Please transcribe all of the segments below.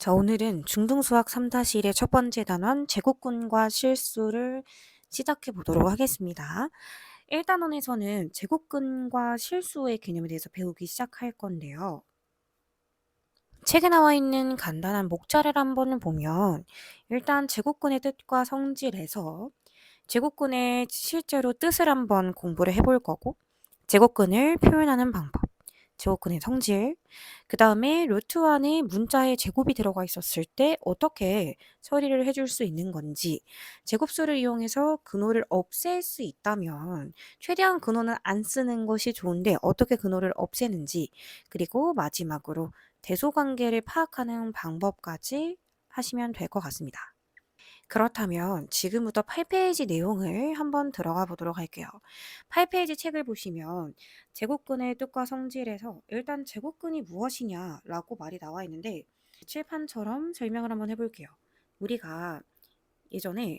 자, 오늘은 중등수학 3-1의 첫 번째 단원 제곱근과 실수를 시작해 보도록 하겠습니다. 1단원에서는 제곱근과 실수의 개념에 대해서 배우기 시작할 건데요. 책에 나와 있는 간단한 목차를 한번 보면 일단 제곱근의 뜻과 성질에서 제곱근의 실제로 뜻을 한번 공부를 해볼 거고, 제곱근을 표현하는 방법, 제곱근의 성질, 그 다음에 루트 안에 문자에 제곱이 들어가 있었을 때 어떻게 처리를 해줄 수 있는 건지, 제곱수를 이용해서 근호를 없앨 수 있다면 최대한 근호는 안 쓰는 것이 좋은데 어떻게 근호를 없애는지, 그리고 마지막으로 대소관계를 파악하는 방법까지 하시면 될 것 같습니다. 그렇다면 지금부터 8페이지 내용을 한번 들어가 보도록 할게요. 8페이지 책을 보시면 제곱근의 뜻과 성질에서 일단 제곱근이 무엇이냐라고 말이 나와 있는데, 칠판처럼 설명을 한번 해볼게요. 우리가 예전에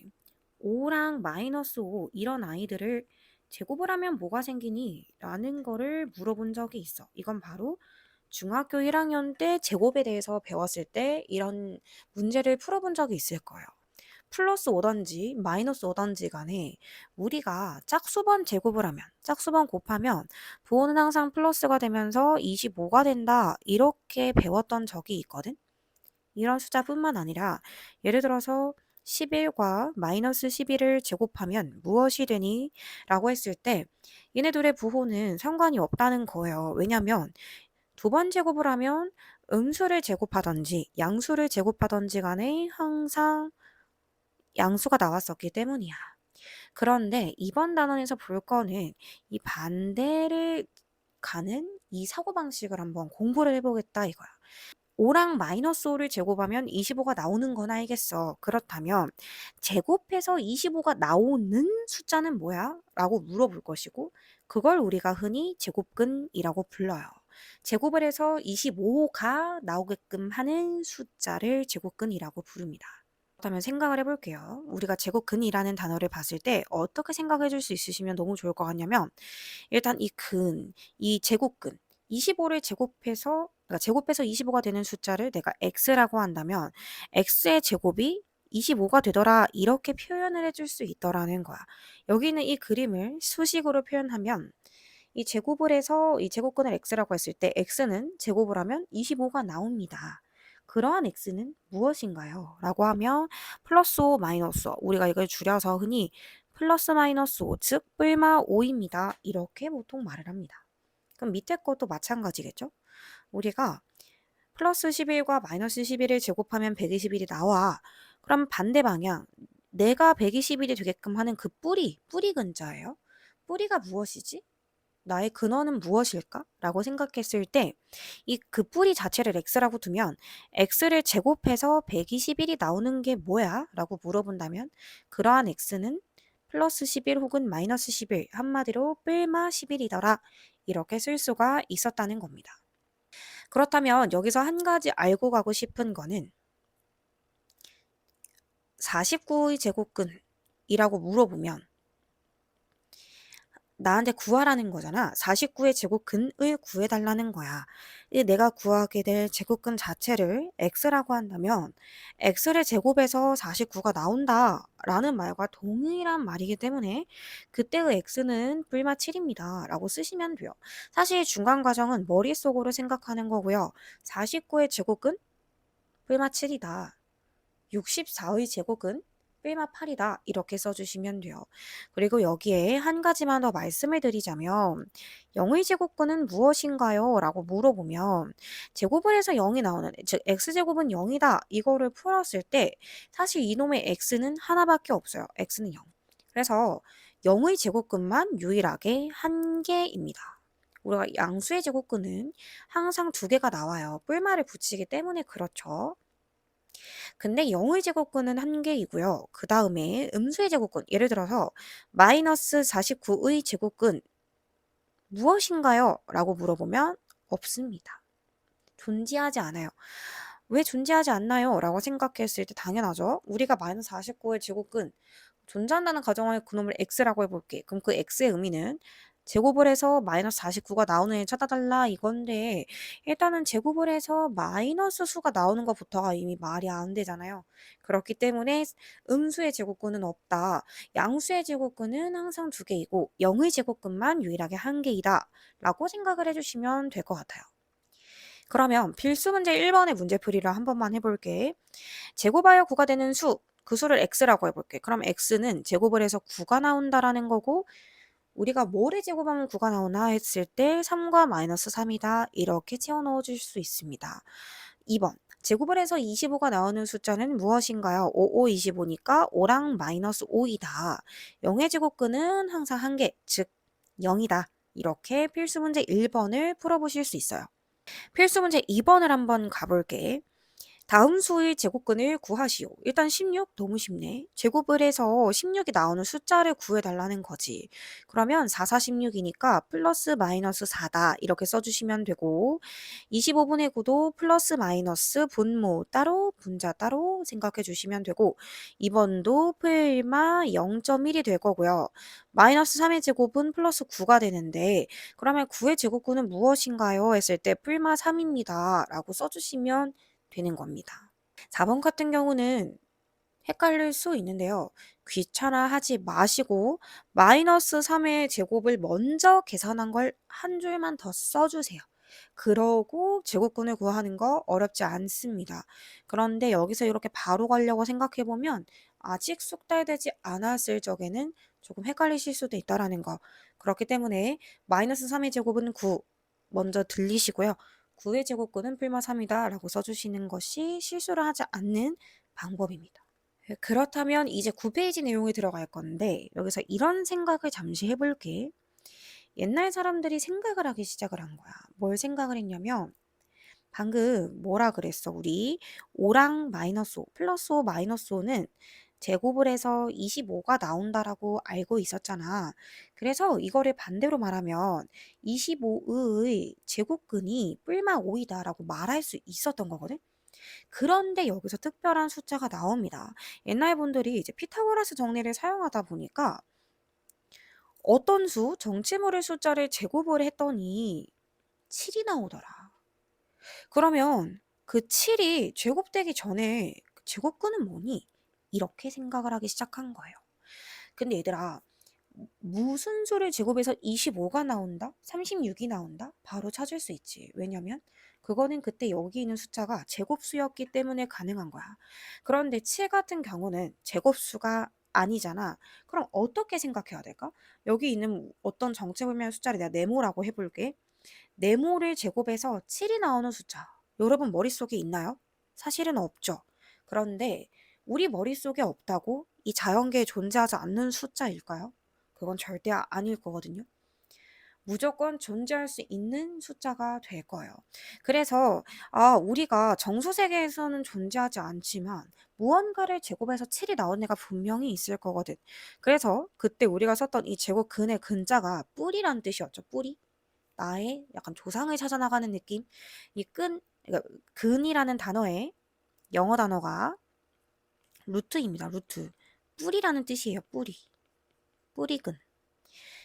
5랑 -5 이런 아이들을 제곱을 하면 뭐가 생기니? 라는 거를 물어본 적이 있어. 이건 바로 중학교 1학년 때 제곱에 대해서 배웠을 때 이런 문제를 풀어본 적이 있을 거예요. 플러스 5든지 마이너스 5든지 간에 우리가 짝수번 제곱을 하면, 짝수번 곱하면 부호는 항상 플러스가 되면서 25가 된다, 이렇게 배웠던 적이 있거든. 이런 숫자뿐만 아니라 예를 들어서 11과 마이너스 11을 제곱하면 무엇이 되니? 라고 했을 때 얘네들의 부호는 상관이 없다는 거예요. 왜냐면 두 번 제곱을 하면 음수를 제곱하던지 양수를 제곱하던지 간에 항상 양수가 나왔었기 때문이야. 그런데 이번 단원에서 볼 거는 이 반대를 가는 이 사고방식을 한번 공부를 해보겠다 이거야. 5랑 -5를 제곱하면 25가 나오는 건 알겠어. 그렇다면 제곱해서 25가 나오는 숫자는 뭐야? 라고 물어볼 것이고, 그걸 우리가 흔히 제곱근이라고 불러요. 제곱을 해서 25가 나오게끔 하는 숫자를 제곱근이라고 부릅니다. 그렇다면 생각을 해볼게요. 우리가 제곱근이라는 단어를 봤을 때 어떻게 생각해 줄 수 있으시면 너무 좋을 것 같냐면, 일단 이 제곱근, 25를 제곱해서, 그러니까 제곱해서 25가 되는 숫자를 내가 x라고 한다면 x의 제곱이 25가 되더라, 이렇게 표현을 해줄 수 있더라는 거야. 여기는 이 그림을 수식으로 표현하면 이 제곱을 해서 이 제곱근을 x라고 했을 때 x는 제곱을 하면 25가 나옵니다. 그러한 x는 무엇인가요? 라고 하면 플러스 5, 마이너스 5. 우리가 이걸 줄여서 흔히 플러스 마이너스 5, 즉 뿔마 5입니다. 이렇게 보통 말을 합니다. 그럼 밑에 것도 마찬가지겠죠? 우리가 플러스 11과 마이너스 11을 제곱하면 121이 나와. 그럼 반대 방향, 내가 121이 되게끔 하는 그 뿌리 근자예요. 뿌리가 무엇이지? 나의 근원은 무엇일까? 라고 생각했을 때 이 그 뿌리 자체를 x라고 두면 x를 제곱해서 121이 나오는 게 뭐야? 라고 물어본다면 그러한 x는 플러스 11 혹은 마이너스 11, 한마디로 뿔마 11이더라, 이렇게 쓸 수가 있었다는 겁니다. 그렇다면 여기서 한 가지 알고 가고 싶은 거는 49의 제곱근이라고 물어보면 나한테 구하라는 거잖아. 49의 제곱근을 구해달라는 거야. 내가 구하게 될 제곱근 자체를 x라고 한다면 x를 제곱해서 49가 나온다 라는 말과 동일한 말이기 때문에 그때의 x는 뿔마 7입니다 라고 쓰시면 돼요. 사실 중간 과정은 머릿속으로 생각하는 거고요. 49의 제곱근 뿔마 7이다. 64의 제곱은 뿔마 8이다. 이렇게 써주시면 돼요. 그리고 여기에 한 가지만 더 말씀을 드리자면 0의 제곱근은 무엇인가요? 라고 물어보면 제곱을 해서 0이 나오는, 즉 x제곱은 0이다. 이거를 풀었을 때 사실 이놈의 x는 하나밖에 없어요. x는 0. 그래서 0의 제곱근만 유일하게 한 개입니다. 우리가 양수의 제곱근은 항상 두 개가 나와요. 뿔마를 붙이기 때문에 그렇죠. 근데 0의 제곱근은 한 개이고요. 그 다음에 음수의 제곱근, 예를 들어서 마이너스 49의 제곱근 무엇인가요? 라고 물어보면 없습니다. 존재하지 않아요. 왜 존재하지 않나요? 라고 생각했을 때 당연하죠. 우리가 마이너스 49의 제곱근 존재한다는 가정하에 그놈을 x라고 해볼게. 그럼 그 x의 의미는 제곱을 해서 마이너스 49가 나오는 애 찾아달라 이건데 일단은 제곱을 해서 마이너스 수가 나오는 것부터가 이미 말이 안 되잖아요. 그렇기 때문에 음수의 제곱근은 없다. 양수의 제곱근은 항상 두 개이고 0의 제곱근만 유일하게 한 개이다 라고 생각을 해주시면 될 것 같아요. 그러면 필수 문제 1번의 문제풀이를 한 번만 해볼게. 제곱하여 9가 되는 수, 그 수를 x라고 해볼게. 그럼 x는 제곱을 해서 9가 나온다라는 거고 우리가 뭐를 제곱하면 9가 나오나 했을 때 3과 마이너스 3이다. 이렇게 채워 넣어줄 수 있습니다. 2번. 제곱을 해서 25가 나오는 숫자는 무엇인가요? 5, 5, 25니까 5랑 마이너스 5이다. 0의 제곱근은 항상 한 개, 즉 0이다. 이렇게 필수 문제 1번을 풀어보실 수 있어요. 필수 문제 2번을 한번 가볼게. 다음 수의 제곱근을 구하시오. 일단 16 너무 쉽네. 제곱을 해서 16이 나오는 숫자를 구해달라는 거지. 그러면 4, 4, 16이니까 플러스 마이너스 4다 이렇게 써주시면 되고 25분의 9도 플러스 마이너스 분모 따로 분자 따로 생각해 주시면 되고 2번도 풀마 0.1이 될 거고요. 마이너스 3의 제곱은 플러스 9가 되는데 그러면 9의 제곱근은 무엇인가요? 했을 때 풀마 3입니다. 라고 써주시면 되는 겁니다. 4번 같은 경우는 헷갈릴 수 있는데요. 귀찮아하지 마시고 마이너스 3의 제곱을 먼저 계산한 걸 한 줄만 더 써주세요. 그러고 제곱근을 구하는 거 어렵지 않습니다. 그런데 여기서 이렇게 바로 가려고 생각해보면 아직 숙달되지 않았을 적에는 조금 헷갈리실 수도 있다라는 거. 그렇기 때문에 마이너스 3의 제곱은 9 먼저 들리시고요. 9의 제곱근은 풀마 3이다 라고 써주시는 것이 실수를 하지 않는 방법입니다. 그렇다면 이제 9페이지 내용에 들어갈 건데 여기서 이런 생각을 잠시 해볼게. 옛날 사람들이 생각을 하기 시작을 한 거야. 뭘 생각을 했냐면 방금 뭐라 그랬어? 우리 5랑 마이너스 5, 플러스 5, 마이너스 5는 제곱을 해서 25가 나온다라고 알고 있었잖아. 그래서 이거를 반대로 말하면 25의 제곱근이 뿔마 5이다라고 말할 수 있었던 거거든. 그런데 여기서 특별한 숫자가 나옵니다. 옛날 분들이 이제 피타고라스 정리를 사용하다 보니까 어떤 수, 정체모를 숫자를 제곱을 했더니 7이 나오더라. 그러면 그 7이 제곱되기 전에 그 제곱근은 뭐니? 이렇게 생각을 하기 시작한 거예요. 근데 얘들아, 무슨 수를 제곱해서 25가 나온다? 36이 나온다? 바로 찾을 수 있지. 왜냐면 그거는 그때 여기 있는 숫자가 제곱수였기 때문에 가능한 거야. 그런데 7 같은 경우는 제곱수가 아니잖아. 그럼 어떻게 생각해야 될까? 여기 있는 어떤 정체불명의 숫자를 내가 네모라고 해볼게. 네모를 제곱해서 7이 나오는 숫자. 여러분 머릿속에 있나요? 사실은 없죠. 그런데 우리 머릿속에 없다고 이 자연계에 존재하지 않는 숫자일까요? 그건 절대 아닐 거거든요. 무조건 존재할 수 있는 숫자가 될 거예요. 그래서 우리가 정수 세계에서는 존재하지 않지만 무언가를 제곱해서 7이 나온 애가 분명히 있을 거거든. 그래서 그때 우리가 썼던 이 제곱 근의 근자가 뿌리란 뜻이었죠. 뿌리. 나의 약간 조상을 찾아나가는 느낌. 그러니까 근이라는 단어의 영어 단어가 루트입니다. 루트. 뿌리라는 뜻이에요. 뿌리. 뿌리근.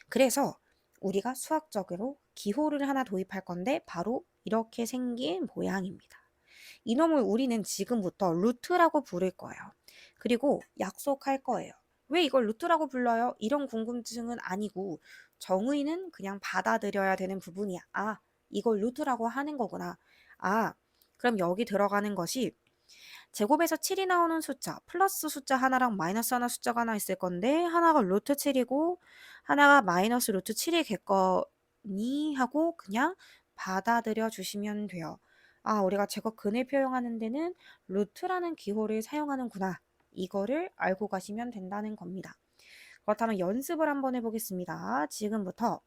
그래서 우리가 수학적으로 기호를 하나 도입할 건데 바로 이렇게 생긴 모양입니다. 이놈을 우리는 지금부터 루트라고 부를 거예요. 그리고 약속할 거예요. 왜 이걸 루트라고 불러요? 이런 궁금증은 아니고 정의는 그냥 받아들여야 되는 부분이야. 이걸 루트라고 하는 거구나. 그럼 여기 들어가는 것이 제곱에서 7이 나오는 숫자, 플러스 숫자 하나랑 마이너스 하나 숫자가 하나 있을 건데 하나가 루트 7이고 하나가 마이너스 루트 7이겠거니 하고 그냥 받아들여 주시면 돼요. 우리가 제곱 근을 표현하는 데는 루트라는 기호를 사용하는구나. 이거를 알고 가시면 된다는 겁니다. 그렇다면 연습을 한번 해보겠습니다. 지금부터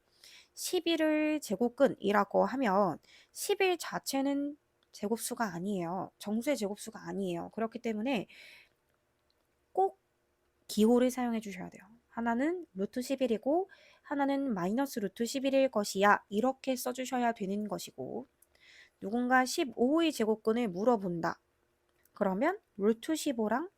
11을 제곱근이라고 하면 11 자체는 제곱수가 아니에요. 정수의 제곱수가 아니에요. 그렇기 때문에 꼭 기호를 사용해 주셔야 돼요. 하나는 루트 11이고 하나는 마이너스 루트 11일 것이야. 이렇게 써주셔야 되는 것이고 누군가 15의 제곱근을 물어본다. 그러면 루트 15랑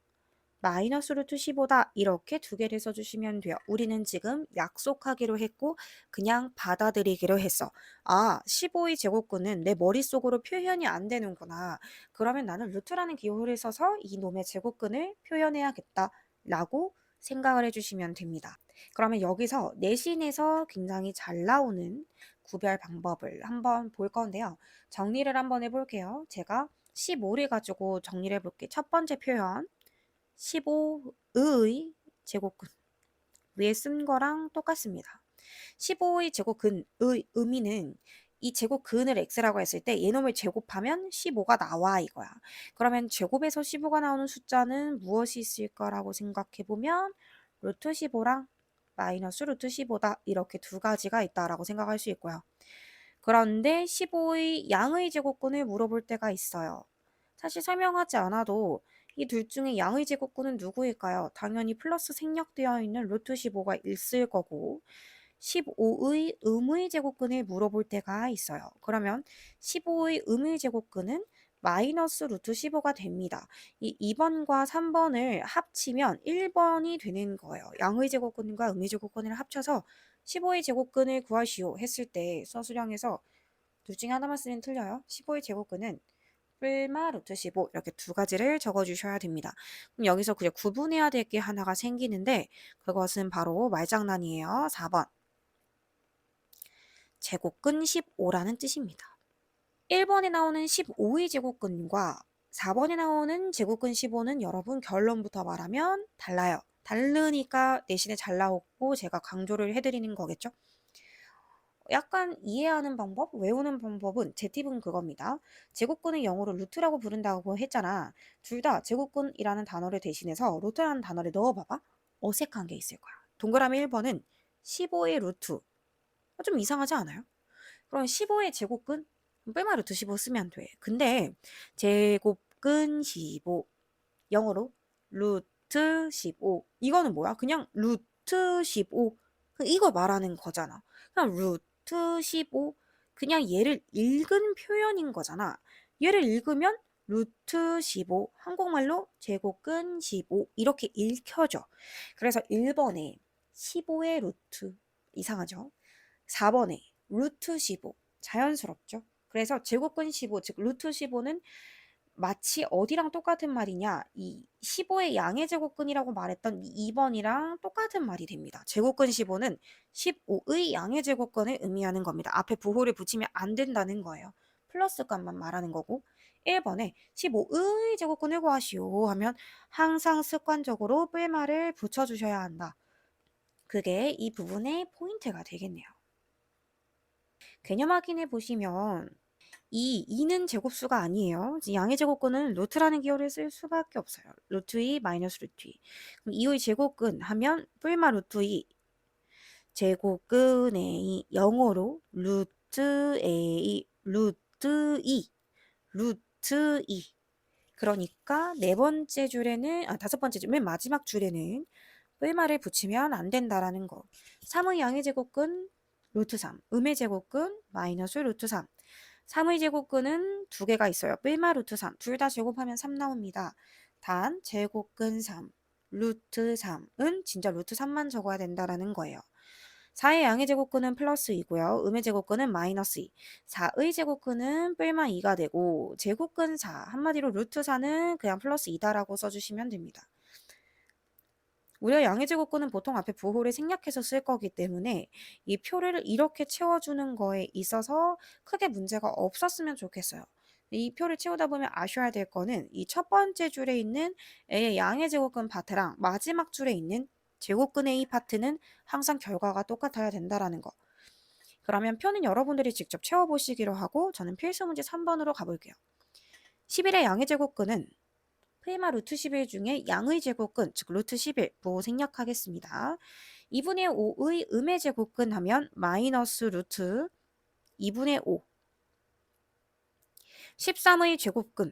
마이너스 루트 15다. 이렇게 두 개를 써주시면 돼요. 우리는 지금 약속하기로 했고 그냥 받아들이기로 했어. 아, 15의 제곱근은 내 머릿속으로 표현이 안 되는구나. 그러면 나는 루트라는 기호를 써서 이 놈의 제곱근을 표현해야겠다. 라고 생각을 해주시면 됩니다. 그러면 여기서 내신에서 굉장히 잘 나오는 구별 방법을 한번 볼 건데요. 정리를 한번 해볼게요. 제가 15를 가지고 정리를 해볼게요. 첫 번째 표현 15의 제곱근 위에 쓴 거랑 똑같습니다. 15의 제곱근의 의미는 이 제곱근을 x라고 했을 때 얘놈을 제곱하면 15가 나와 이거야. 그러면 제곱에서 15가 나오는 숫자는 무엇이 있을까라고 생각해보면 루트 15랑 마이너스 루트 15다. 이렇게 두 가지가 있다라고 생각할 수 있고요. 그런데 15의 양의 제곱근을 물어볼 때가 있어요. 사실 설명하지 않아도 이 둘 중에 양의 제곱근은 누구일까요? 당연히 플러스 생략되어 있는 루트 15가 있을 거고 15의 음의 제곱근을 물어볼 때가 있어요. 그러면 15의 음의 제곱근은 마이너스 루트 15가 됩니다. 이 2번과 3번을 합치면 1번이 되는 거예요. 양의 제곱근과 음의 제곱근을 합쳐서 15의 제곱근을 구하시오 했을 때 서술형에서 둘 중에 하나만 쓰면 틀려요. 15의 제곱근은 뿔마 루트 15 이렇게 두 가지를 적어주셔야 됩니다. 그럼 여기서 그냥 구분해야 될 게 하나가 생기는데 그것은 바로 말장난이에요. 4번 제곱근 15라는 뜻입니다. 1번에 나오는 15의 제곱근과 4번에 나오는 제곱근 15는 여러분 결론부터 말하면 달라요. 다르니까 내신에 잘 나오고 제가 강조를 해드리는 거겠죠. 약간 이해하는 방법, 외우는 방법은 제 팁은 그겁니다. 제곱근을 영어로 루트라고 부른다고 했잖아. 둘 다 제곱근이라는 단어를 대신해서 루트라는 단어를 넣어봐봐. 어색한 게 있을 거야. 동그라미 1번은 15의 루트. 좀 이상하지 않아요? 그럼 15의 제곱근? 뺄마 루트 15 쓰면 돼. 근데 제곱근 15 영어로 루트 15 이거는 뭐야? 그냥 루트 15 이거 말하는 거잖아. 그냥 루트 15 그냥 얘를 읽은 표현인 거잖아. 얘를 읽으면 루트 15 한국말로 제곱근 15 이렇게 읽혀져. 그래서 1번에 15의 루트 이상하죠? 4번에 루트 15 자연스럽죠? 그래서 제곱근 15 즉 루트 15는 마치 어디랑 똑같은 말이냐? 이 15의 양의 제곱근이라고 말했던 2번이랑 똑같은 말이 됩니다. 제곱근 15는 15의 양의 제곱근을 의미하는 겁니다. 앞에 부호를 붙이면 안 된다는 거예요. 플러스 값만 말하는 거고 1번에 15의 제곱근을 구하시오 하면 항상 습관적으로 뿔말을 붙여주셔야 한다. 그게 이 부분의 포인트가 되겠네요. 개념 확인해 보시면 2는 제곱수가 아니에요. 양의 제곱근은 루트라는 기호를 쓸 수밖에 없어요. 루트 2 마이너스 루트 2. 그럼 2의 제곱근 하면 뿔마 루트 2 제곱근 A 영어로 루트 A 루트 2 루트 2 그러니까 네 번째 줄에는 다섯 번째 줄 맨 마지막 줄에는 뿔마를 붙이면 안 된다라는 거. 3의 양의 제곱근 루트 3 음의 제곱근 마이너스 루트 3 3의 제곱근은 두 개가 있어요. 뿔마 루트 3. 둘 다 제곱하면 3 나옵니다. 단 제곱근 3, 루트 3은 진짜 루트 3만 적어야 된다라는 거예요. 4의 양의 제곱근은 플러스 2고요. 음의 제곱근은 마이너스 2. 4의 제곱근은 뿔마 2가 되고 제곱근 4, 한마디로 루트 4는 그냥 플러스 2다라고 써주시면 됩니다. 우리가 양의 제곱근은 보통 앞에 부호를 생략해서 쓸 거기 때문에 이 표를 이렇게 채워주는 거에 있어서 크게 문제가 없었으면 좋겠어요. 이 표를 채우다 보면 아셔야 될 거는 이 첫 번째 줄에 있는 A의 양의 제곱근 파트랑 마지막 줄에 있는 제곱근 A 파트는 항상 결과가 똑같아야 된다라는 거. 그러면 표는 여러분들이 직접 채워보시기로 하고 저는 필수 문제 3번으로 가볼게요. 11의 양의 제곱근은 프리마 루트 11 중에 양의 제곱근, 즉 루트 11 부호 생략하겠습니다. 2분의 5의 음의 제곱근 하면 마이너스 루트 2분의 5. 13의 제곱근.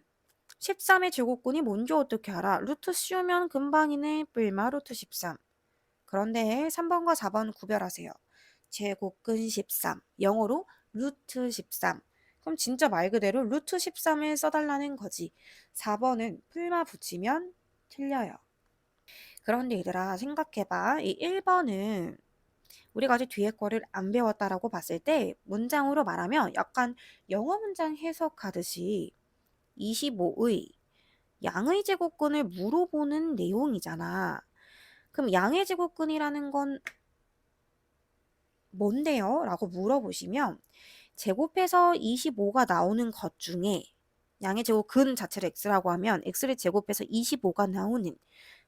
13의 제곱근이 뭔지 어떻게 알아? 루트 씌우면 금방이네. 뿔마 루트 13. 그런데 3번과 4번 구별하세요. 제곱근 13. 영어로 루트 13. 그럼 진짜 말 그대로 루트 13을 써달라는 거지. 4번은 풀마 붙이면 틀려요. 그런데 얘들아 생각해봐. 이 1번은 우리가 아직 뒤에 거를 안 배웠다라고 봤을 때 문장으로 말하면 약간 영어 문장 해석하듯이 25의 양의 제곱근을 물어보는 내용이잖아. 그럼 양의 제곱근이라는 건 뭔데요? 라고 물어보시면 제곱해서 25가 나오는 것 중에 양의 제곱근 자체를 x라고 하면 x를 제곱해서 25가 나오는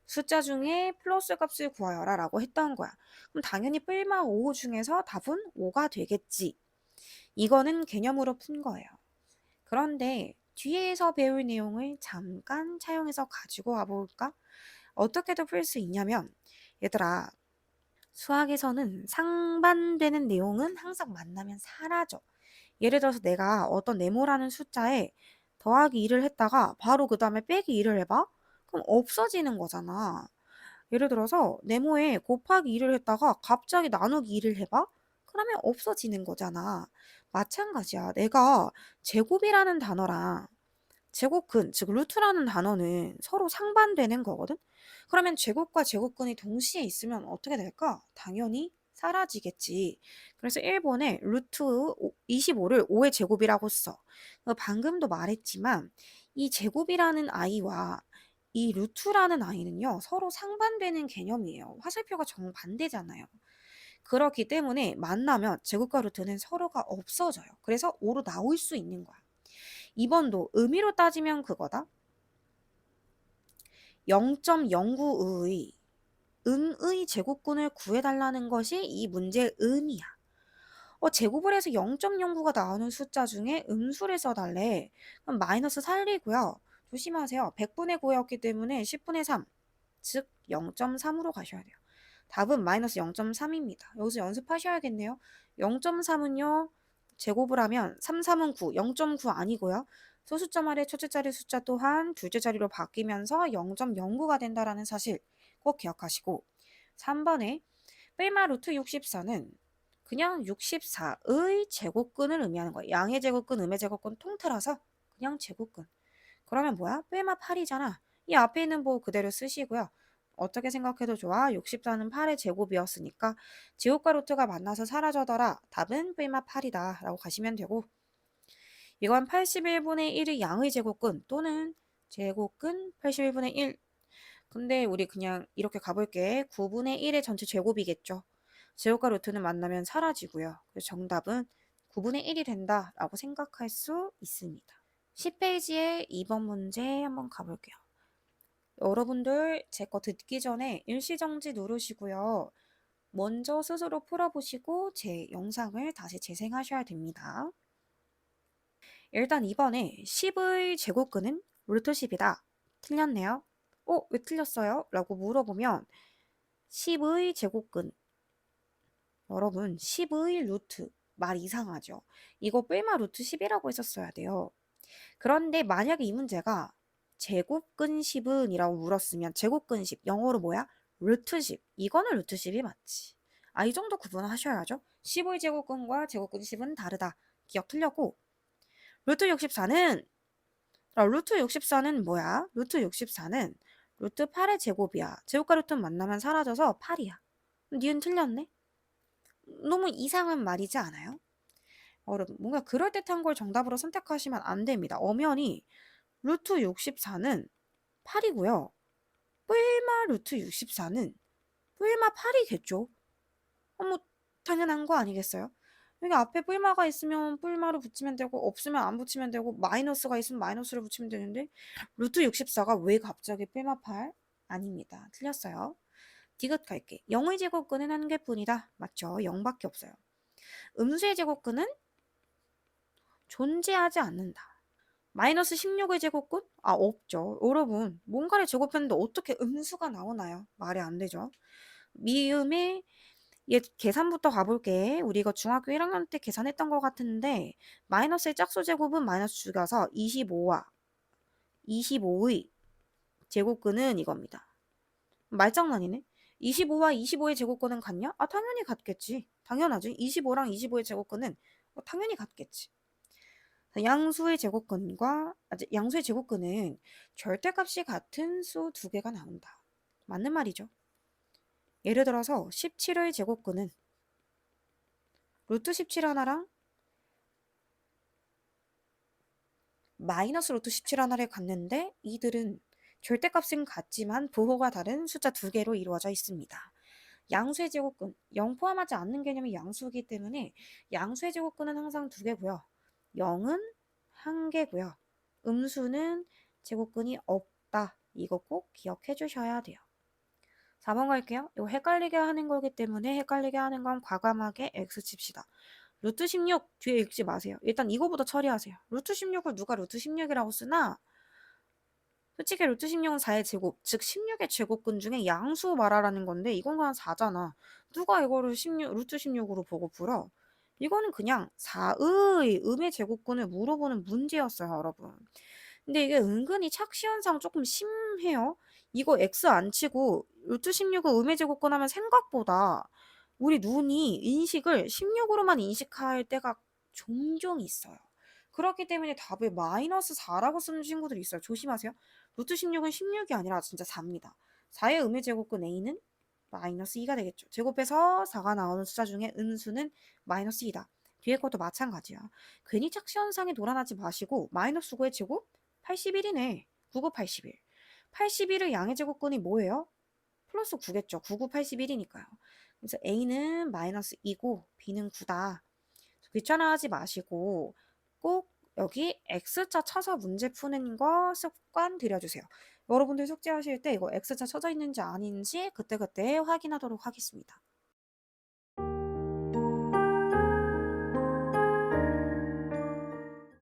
숫자 중에 플러스 값을 구하여라 라고 했던 거야. 그럼 당연히 뿔마 5 중에서 답은 5가 되겠지. 이거는 개념으로 푼 거예요. 그런데 뒤에서 배울 내용을 잠깐 차용해서 가지고 와볼까? 어떻게도 풀 수 있냐면 얘들아 수학에서는 상반되는 내용은 항상 만나면 사라져. 예를 들어서 내가 어떤 네모라는 숫자에 더하기 2를 했다가 바로 그 다음에 빼기 2를 해봐? 그럼 없어지는 거잖아. 예를 들어서 네모에 곱하기 2를 했다가 갑자기 나누기 2를 해봐? 그러면 없어지는 거잖아. 마찬가지야. 내가 제곱이라는 단어랑 제곱근, 즉 루트라는 단어는 서로 상반되는 거거든? 그러면 제곱과 제곱근이 동시에 있으면 어떻게 될까? 당연히 사라지겠지. 그래서 일본에 루트 25를 5의 제곱이라고 써. 방금도 말했지만 이 제곱이라는 아이와 이 루트라는 아이는요, 서로 상반되는 개념이에요. 화살표가 정반대잖아요. 그렇기 때문에 만나면 제곱과 루트는 서로가 없어져요. 그래서 5로 나올 수 있는 거야. 2번도 의미로 따지면 그거다. 0.09의 음의 제곱근을 구해달라는 것이 이 문제의 의미야. 제곱을 해서 0.09가 나오는 숫자 중에 음수를 써달래. 그럼 마이너스 살리고요. 조심하세요. 100분의 9였기 때문에 10분의 3, 즉 0.3으로 가셔야 돼요. 답은 마이너스 0.3입니다. 여기서 연습하셔야겠네요. 0.3은요. 제곱을 하면 3, 3은 9, 0.9 아니고요. 소수점 아래 첫째 자리 숫자 또한 둘째 자리로 바뀌면서 0.09가 된다라는 사실 꼭 기억하시고 3번에 뺄마 루트 64는 그냥 64의 제곱근을 의미하는 거예요. 양의 제곱근, 음의 제곱근 통틀어서 그냥 제곱근. 그러면 뭐야? 뺄마 8이잖아. 이 앞에 있는 보 그대로 쓰시고요. 어떻게 생각해도 좋아. 64는 8의 제곱이었으니까 제곱과 루트가 만나서 사라져더라. 답은 뺄마 8이다 라고 가시면 되고 이건 81분의 1의 양의 제곱근 또는 제곱근 81분의 1. 근데 우리 그냥 이렇게 가볼게. 9분의 1의 전체 제곱이겠죠. 제곱과 루트는 만나면 사라지고요. 그래서 정답은 9분의 1이 된다라고 생각할 수 있습니다. 10페이지에 2번 문제 한번 가볼게요. 여러분들 제 거 듣기 전에 일시정지 누르시고요. 먼저 스스로 풀어보시고 제 영상을 다시 재생하셔야 됩니다. 일단 이번에 10의 제곱근은 루트 10이다. 틀렸네요. 왜 틀렸어요? 라고 물어보면 10의 제곱근 여러분 10의 루트 말 이상하죠? 이거 뿔마 루트 10이라고 했었어야 돼요. 그런데 만약에 이 문제가 제곱근 10은 이라고 물었으면 제곱근 10 영어로 뭐야? 루트 10 이거는 루트 10이 맞지. 이 정도 구분하셔야죠. 10의 제곱근과 제곱근 10은 다르다. 기억 틀렸고 루트 64는 루트 64는 뭐야? 루트 64는 루트 8의 제곱이야. 제곱과 루트 만나면 사라져서 8이야. 니은 틀렸네? 너무 이상한 말이지 않아요? 여러분 뭔가 그럴듯한 걸 정답으로 선택하시면 안 됩니다. 엄연히 루트 64는 8이고요. 뿔마 루트 64는 뿔마 8이겠죠? 뭐 당연한 거 아니겠어요? 여기 앞에 뿔마가 있으면 뿔마로 붙이면 되고 없으면 안 붙이면 되고 마이너스가 있으면 마이너스를 붙이면 되는데 루트 64가 왜 갑자기 뿔마 8? 아닙니다. 틀렸어요. 디귿 갈게. 0의 제곱근은 한 개뿐이다. 맞죠? 0밖에 없어요. 음수의 제곱근은 존재하지 않는다. 마이너스 16의 제곱근? 없죠. 여러분, 뭔가를 제곱했는데 어떻게 음수가 나오나요? 말이 안 되죠. 미음의 옛 계산부터 가볼게. 우리 이거 중학교 1학년 때 계산했던 것 같은데 마이너스의 짝수 제곱은 마이너스 죽여서 25와 25의 제곱근은 이겁니다. 말장난이네. 25와 25의 제곱근은 같냐? 당연히 같겠지. 당연하지. 25랑 25의 제곱근은 당연히 같겠지. 양수의 제곱근은 절대값이 같은 수 두 개가 나온다. 맞는 말이죠. 예를 들어서 17의 제곱근은 루트 17 하나랑 마이너스 루트 17 하나를 갖는데 이들은 절대값은 같지만 부호가 다른 숫자 두 개로 이루어져 있습니다. 양수의 제곱근, 0 포함하지 않는 개념이 양수이기 때문에 양수의 제곱근은 항상 두 개고요. 0은 한 개고요. 음수는 제곱근이 없다. 이거 꼭 기억해 주셔야 돼요. 4번 갈게요. 이거 헷갈리게 하는 거기 때문에 헷갈리게 하는 건 과감하게 X 칩시다. 루트 16 뒤에 읽지 마세요. 일단 이거부터 처리하세요. 루트 16을 누가 루트 16이라고 쓰나? 솔직히 루트 16은 4의 제곱, 즉 16의 제곱근 중에 양수 말하라는 건데 이건 그냥 4잖아. 누가 이거를 루트 16으로 보고 풀어? 이거는 그냥 4의 음의 제곱근을 물어보는 문제였어요, 여러분. 근데 이게 은근히 착시현상 조금 심해요. 이거 x 안 치고 루트 16을 음의 제곱근 하면 생각보다 우리 눈이 인식을 16으로만 인식할 때가 종종 있어요. 그렇기 때문에 답을 마이너스 4라고 쓰는 친구들이 있어요. 조심하세요. 루트 16은 16이 아니라 진짜 4입니다. 4의 음의 제곱근 a는 마이너스 2가 되겠죠. 제곱해서 4가 나오는 숫자 중에 음수는 마이너스 2다. 뒤에 것도 마찬가지야. 괜히 착시현상에 놀아나지 마시고 마이너스 9의 제곱? 81이네. 99, 81. 81의 양의 제곱근이 뭐예요? 플러스 9겠죠. 99, 81이니까요. 그래서 A는 마이너스 2고 B는 9다. 귀찮아하지 마시고 꼭 여기 X자 쳐서 문제 푸는 거 습관 들여주세요. 여러분들 숙제하실 때 이거 X자 쳐져 있는지 아닌지 그때그때 확인하도록 하겠습니다.